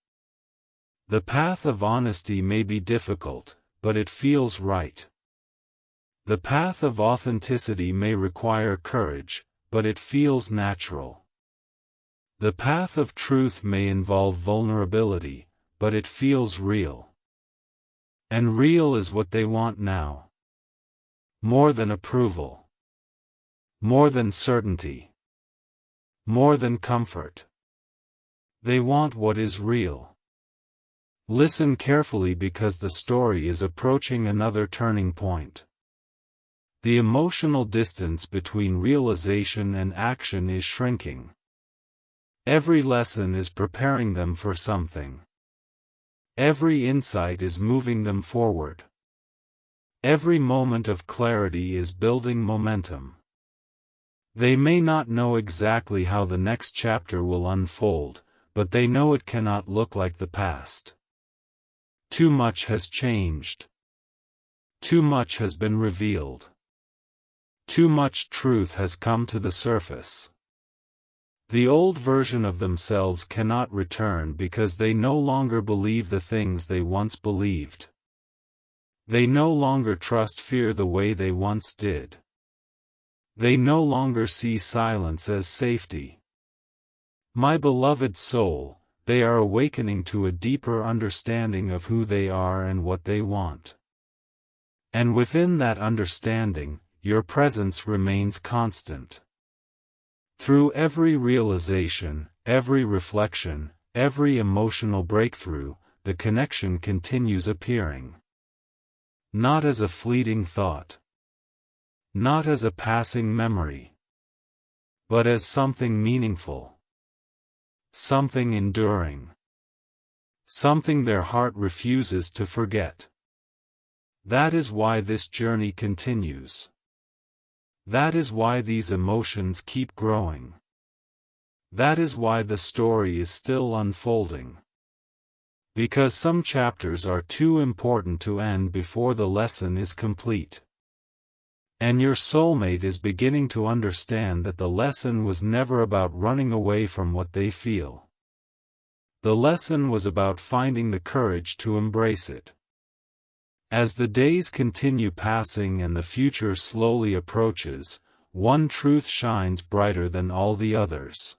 The path of honesty may be difficult, but it feels right. The path of authenticity may require courage, but it feels natural. The path of truth may involve vulnerability, but it feels real. And real is what they want now. More than approval. More than certainty. More than comfort. They want what is real. Listen carefully because the story is approaching another turning point. The emotional distance between realization and action is shrinking. Every lesson is preparing them for something. Every insight is moving them forward. Every moment of clarity is building momentum. They may not know exactly how the next chapter will unfold, but they know it cannot look like the past. Too much has changed. Too much has been revealed. Too much truth has come to the surface. The old version of themselves cannot return because they no longer believe the things they once believed. They no longer trust fear the way they once did. They no longer see silence as safety. My beloved soul, they are awakening to a deeper understanding of who they are and what they want. And within that understanding, your presence remains constant. Through every realization, every reflection, every emotional breakthrough, the connection continues appearing. Not as a fleeting thought. Not as a passing memory. But as something meaningful. Something enduring. Something their heart refuses to forget. That is why this journey continues. That is why these emotions keep growing. That is why the story is still unfolding. Because some chapters are too important to end before the lesson is complete. And your soulmate is beginning to understand that the lesson was never about running away from what they feel. The lesson was about finding the courage to embrace it. As the days continue passing and the future slowly approaches, one truth shines brighter than all the others.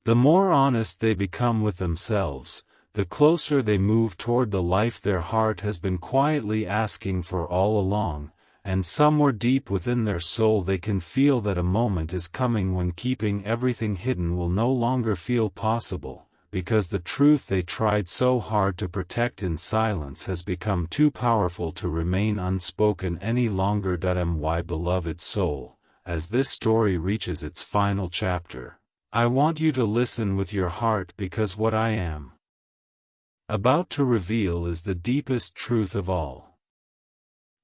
The more honest they become with themselves, the closer they move toward the life their heart has been quietly asking for all along, and somewhere deep within their soul they can feel that a moment is coming when keeping everything hidden will no longer feel possible, because the truth they tried so hard to protect in silence has become too powerful to remain unspoken any longer. My beloved soul, as this story reaches its final chapter, I want you to listen with your heart because what I am about to reveal is the deepest truth of all.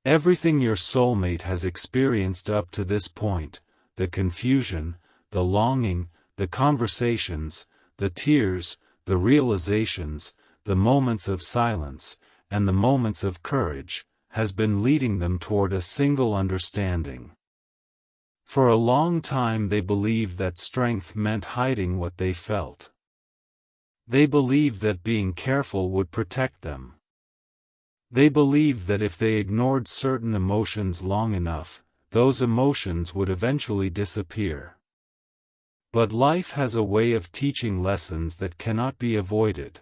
Everything your soulmate has experienced up to this point, the confusion, the longing, the conversations, the tears, the realizations, the moments of silence, and the moments of courage, has been leading them toward a single understanding. For a long time they believed that strength meant hiding what they felt. They believed that being careful would protect them. They believed that if they ignored certain emotions long enough, those emotions would eventually disappear. But life has a way of teaching lessons that cannot be avoided.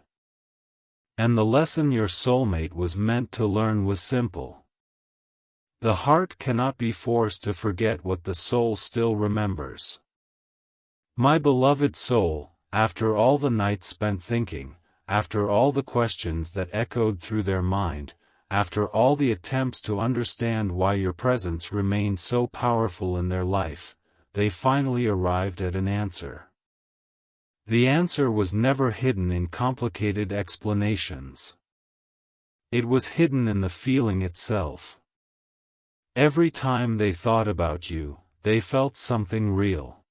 And the lesson your soulmate was meant to learn was simple. The heart cannot be forced to forget what the soul still remembers. My beloved soul, after all the nights spent thinking, after all the questions that echoed through their mind, after all the attempts to understand why your presence remained so powerful in their life, they finally arrived at an answer. The answer was never hidden in complicated explanations. It was hidden in the feeling itself. Every time they thought about you, they felt something real.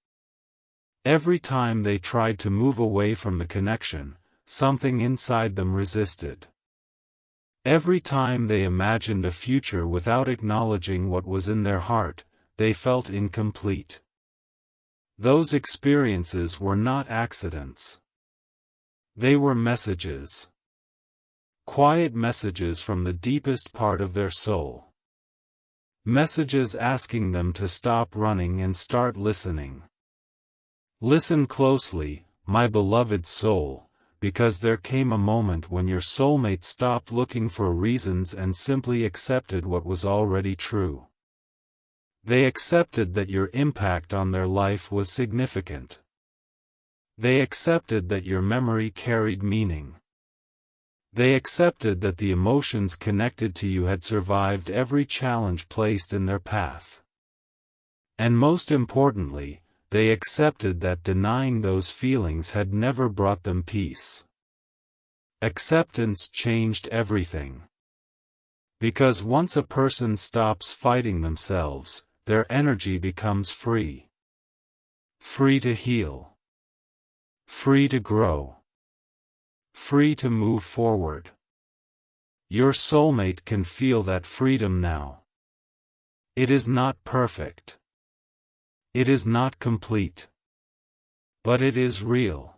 Every time they tried to move away from the connection, something inside them resisted. Every time they imagined a future without acknowledging what was in their heart, they felt incomplete. Those experiences were not accidents. They were messages. Quiet messages from the deepest part of their soul. Messages asking them to stop running and start listening. Listen closely, my beloved soul, because there came a moment when your soulmate stopped looking for reasons and simply accepted what was already true. They accepted that your impact on their life was significant. They accepted that your memory carried meaning. They accepted that the emotions connected to you had survived every challenge placed in their path. And most importantly, they accepted that denying those feelings had never brought them peace. Acceptance changed everything. Because once a person stops fighting themselves, their energy becomes free. Free to heal. Free to grow. Free to move forward. Your soulmate can feel that freedom now. It is not perfect. It is not complete. But it is real.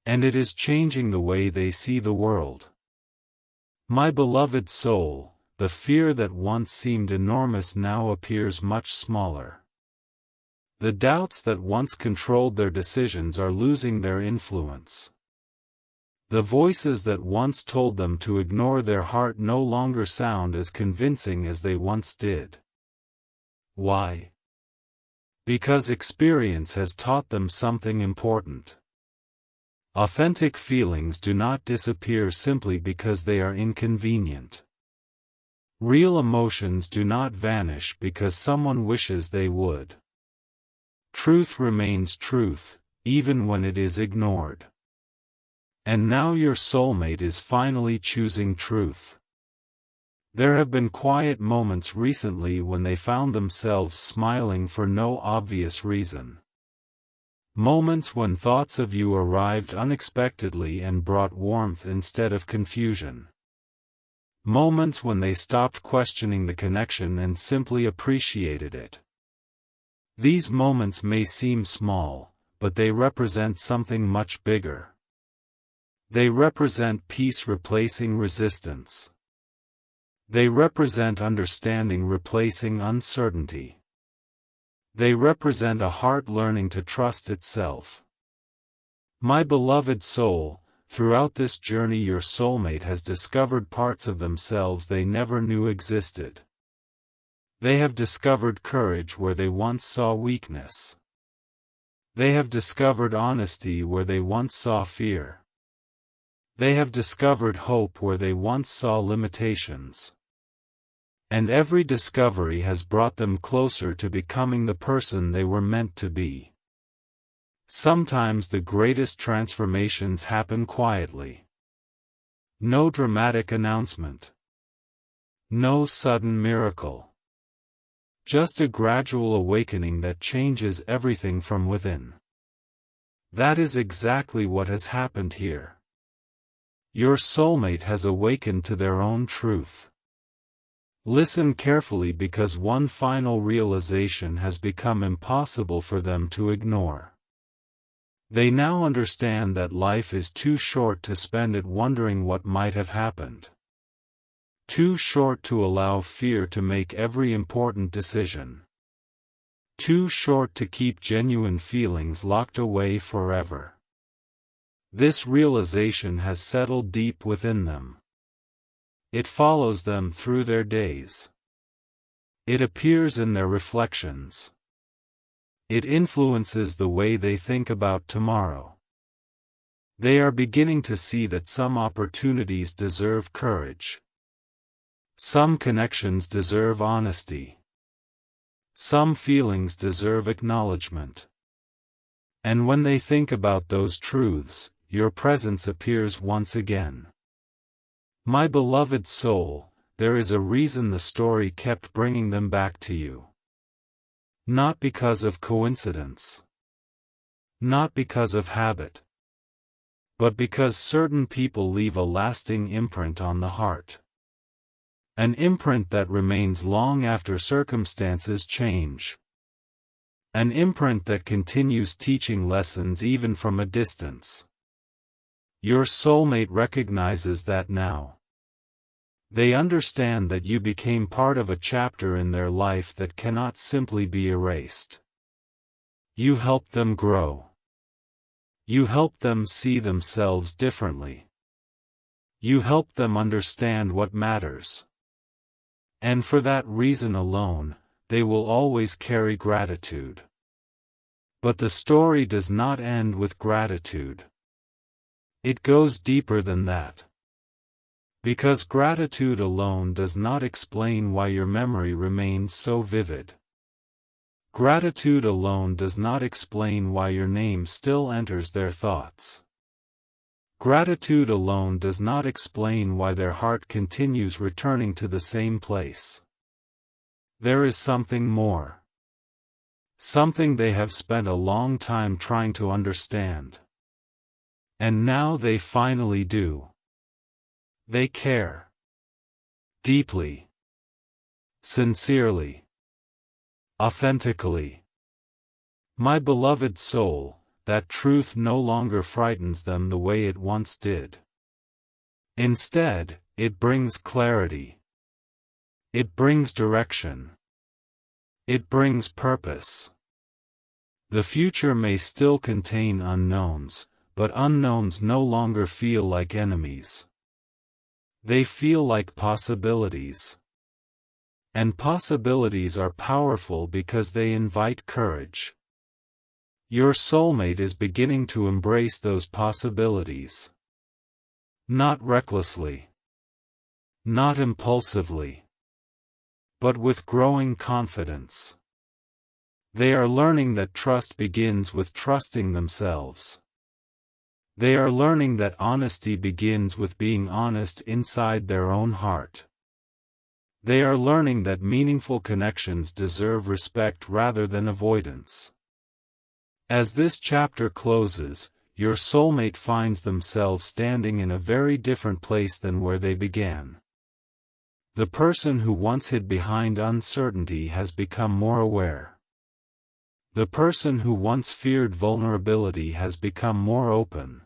And it is changing the way they see the world. My beloved soul, the fear that once seemed enormous now appears much smaller. The doubts that once controlled their decisions are losing their influence. The voices that once told them to ignore their heart no longer sound as convincing as they once did. Why? Because experience has taught them something important. Authentic feelings do not disappear simply because they are inconvenient. Real emotions do not vanish because someone wishes they would. Truth remains truth, even when it is ignored. And now your soulmate is finally choosing truth. There have been quiet moments recently when they found themselves smiling for no obvious reason. Moments when thoughts of you arrived unexpectedly and brought warmth instead of confusion. Moments when they stopped questioning the connection and simply appreciated it. These moments may seem small, but they represent something much bigger. They represent peace replacing resistance. They represent understanding replacing uncertainty. They represent a heart learning to trust itself. My beloved soul, throughout this journey your soulmate has discovered parts of themselves they never knew existed. They have discovered courage where they once saw weakness. They have discovered honesty where they once saw fear. They have discovered hope where they once saw limitations. And every discovery has brought them closer to becoming the person they were meant to be. Sometimes the greatest transformations happen quietly. No dramatic announcement. No sudden miracle. Just a gradual awakening that changes everything from within. That is exactly what has happened here. Your soulmate has awakened to their own truth. Listen carefully because one final realization has become impossible for them to ignore. They now understand that life is too short to spend it wondering what might have happened. Too short to allow fear to make every important decision. Too short to keep genuine feelings locked away forever. This realization has settled deep within them. It follows them through their days. It appears in their reflections. It influences the way they think about tomorrow. They are beginning to see that some opportunities deserve courage. Some connections deserve honesty. Some feelings deserve acknowledgement. And when they think about those truths, your presence appears once again. My beloved soul, there is a reason the story kept bringing them back to you. Not because of coincidence. Not because of habit. But because certain people leave a lasting imprint on the heart. An imprint that remains long after circumstances change. An imprint that continues teaching lessons even from a distance. Your soulmate recognizes that now. They understand that you became part of a chapter in their life that cannot simply be erased. You helped them grow. You helped them see themselves differently. You helped them understand what matters. And for that reason alone, they will always carry gratitude. But the story does not end with gratitude. It goes deeper than that. Because gratitude alone does not explain why your memory remains so vivid. Gratitude alone does not explain why your name still enters their thoughts. Gratitude alone does not explain why their heart continues returning to the same place. There is something more. Something they have spent a long time trying to understand. And now they finally do. They care. Deeply. Sincerely. Authentically. My beloved soul, that truth no longer frightens them the way it once did. Instead, it brings clarity. It brings direction. It brings purpose. The future may still contain unknowns, but unknowns no longer feel like enemies. They feel like possibilities. And possibilities are powerful because they invite courage. Your soulmate is beginning to embrace those possibilities. Not recklessly. Not impulsively. But with growing confidence. They are learning that trust begins with trusting themselves. They are learning that honesty begins with being honest inside their own heart. They are learning that meaningful connections deserve respect rather than avoidance. As this chapter closes, your soulmate finds themselves standing in a very different place than where they began. The person who once hid behind uncertainty has become more aware. The person who once feared vulnerability has become more open.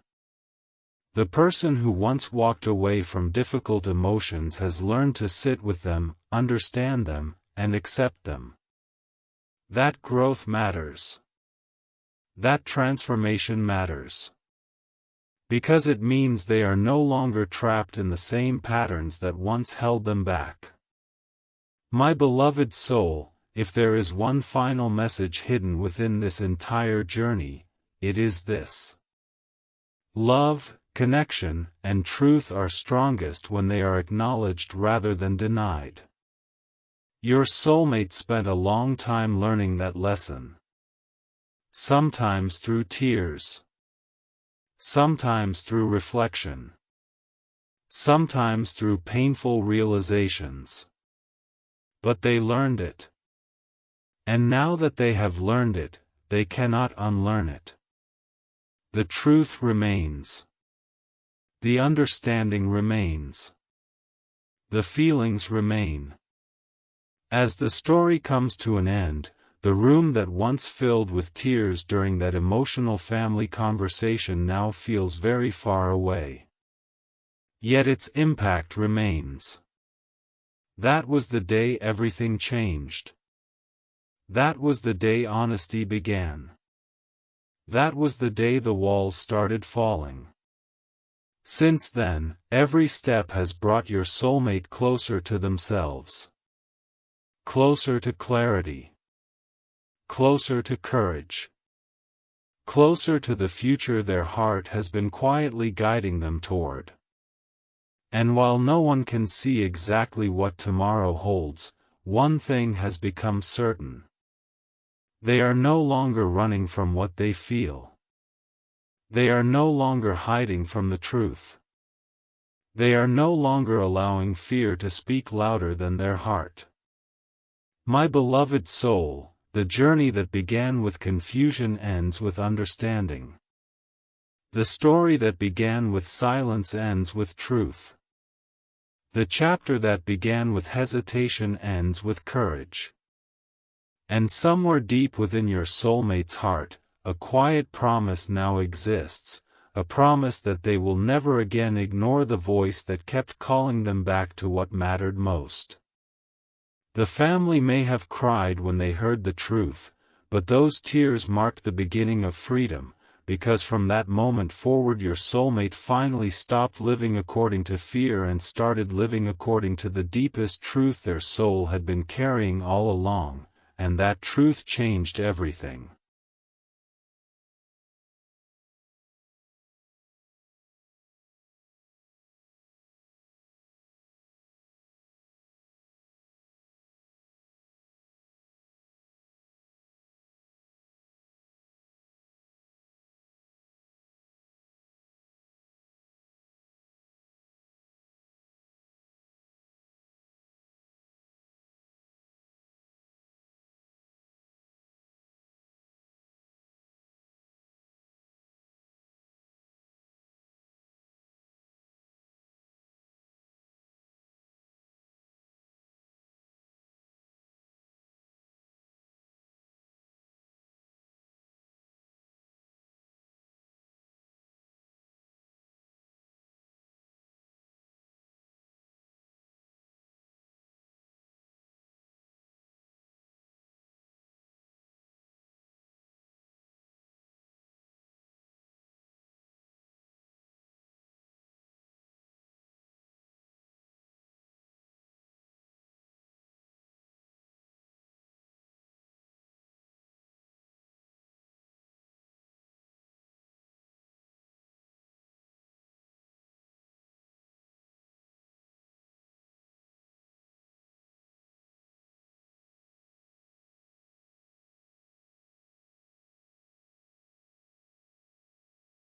The person who once walked away from difficult emotions has learned to sit with them, understand them, and accept them. That growth matters. That transformation matters. Because it means they are no longer trapped in the same patterns that once held them back. My beloved soul, if there is one final message hidden within this entire journey, it is this. Love, connection, and truth are strongest when they are acknowledged rather than denied. Your soulmate spent a long time learning that lesson. Sometimes through tears. Sometimes through reflection. Sometimes through painful realizations. But they learned it. And now that they have learned it, they cannot unlearn it. The truth remains. The understanding remains. The feelings remain. As the story comes to an end, the room that once filled with tears during that emotional family conversation now feels very far away. Yet its impact remains. That was the day everything changed. That was the day honesty began. That was the day the walls started falling. Since then, every step has brought your soulmate closer to themselves. Closer to clarity. Closer to courage. Closer to the future their heart has been quietly guiding them toward. And while no one can see exactly what tomorrow holds, one thing has become certain. They are no longer running from what they feel. They are no longer hiding from the truth. They are no longer allowing fear to speak louder than their heart. My beloved soul, the journey that began with confusion ends with understanding. The story that began with silence ends with truth. The chapter that began with hesitation ends with courage. And somewhere deep within your soulmate's heart, a quiet promise now exists, a promise that they will never again ignore the voice that kept calling them back to what mattered most. The family may have cried when they heard the truth, but those tears marked the beginning of freedom, because from that moment forward your soulmate finally stopped living according to fear and started living according to the deepest truth their soul had been carrying all along, and that truth changed everything.